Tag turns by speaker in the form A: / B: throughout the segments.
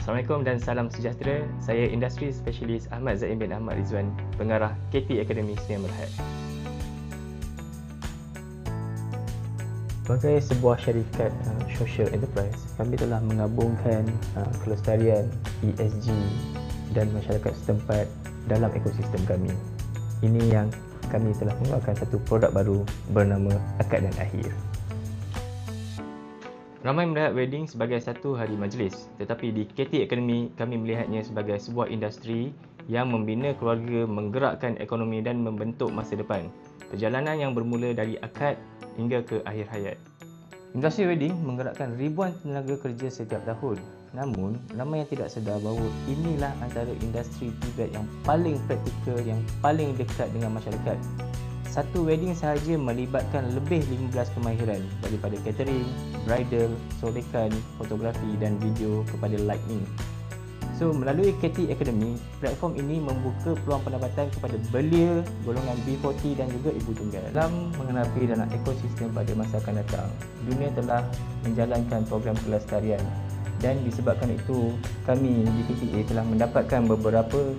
A: Assalamualaikum dan salam sejahtera. Saya Industri Specialist Ahmad Zaim bin Ahmad Rizwan, pengarah KT Academy Sdn Bhd.
B: Sebagai sebuah syarikat social enterprise, kami telah menggabungkan kelestarian, ESG dan masyarakat setempat dalam ekosistem kami. Ini yang kami telah mengeluarkan satu produk baru bernama Akad dan Akhir.
A: Ramai melihat wedding sebagai satu hari majlis, tetapi di KT Academy kami melihatnya sebagai sebuah industri yang membina keluarga, menggerakkan ekonomi dan membentuk masa depan. Perjalanan yang bermula dari akad hingga ke akhir hayat. Industri wedding menggerakkan ribuan tenaga kerja setiap tahun. Namun, ramai yang tidak sedar bahawa inilah antara industri tibet yang paling praktikal, yang paling dekat dengan masyarakat. Satu wedding sahaja melibatkan lebih 15 kemahiran, daripada catering, bridal, solekan, fotografi dan video kepada lighting. So, melalui KT Academy, platform ini membuka peluang pendapatan kepada belia, golongan B40 dan juga ibu tunggal. Dalam mengenapi dalam ekosistem pada masa akan datang, dunia telah menjalankan program kelestarian dan disebabkan itu, kami di PTA telah mendapatkan beberapa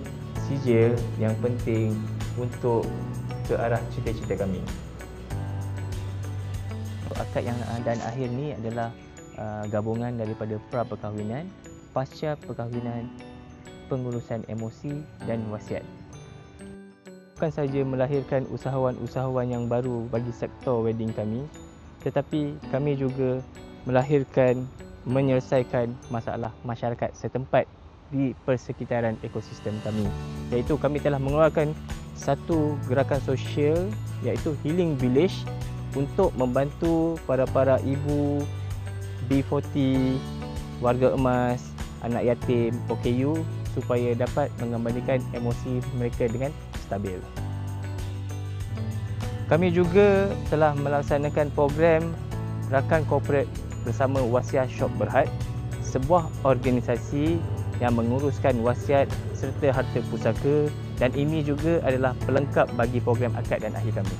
A: sijil yang penting untuk ke arah cita-cita kami. Akad yang dan akhir ni adalah gabungan daripada pra-perkahwinan, pasca perkahwinan, pengurusan emosi dan wasiat. Bukan sahaja melahirkan usahawan-usahawan yang baru bagi sektor wedding kami, tetapi kami juga melahirkan, menyelesaikan masalah masyarakat setempat di persekitaran ekosistem kami. Iaitu kami telah mengeluarkan satu gerakan sosial iaitu Healing Village untuk membantu para ibu B40, warga emas, anak yatim, OKU supaya dapat mengembalikan emosi mereka dengan stabil. Kami juga telah melaksanakan program rakan korporat bersama Wasiat Shop Berhad, sebuah organisasi yang menguruskan wasiat serta harta pusaka, dan ini juga adalah pelengkap bagi program akad dan akhir kami.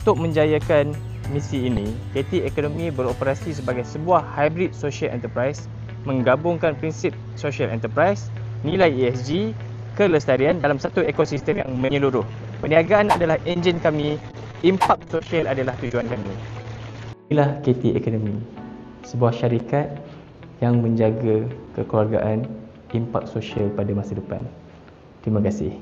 A: Untuk menjayakan misi ini, KT Academy beroperasi sebagai sebuah hybrid social enterprise, menggabungkan prinsip social enterprise, nilai ESG, kelestarian dalam satu ekosistem yang menyeluruh. Perniagaan adalah enjin kami, impak sosial adalah tujuan kami. Inilah KT Academy, sebuah syarikat yang menjaga kekeluargaan, impak sosial pada masa depan. Terima kasih.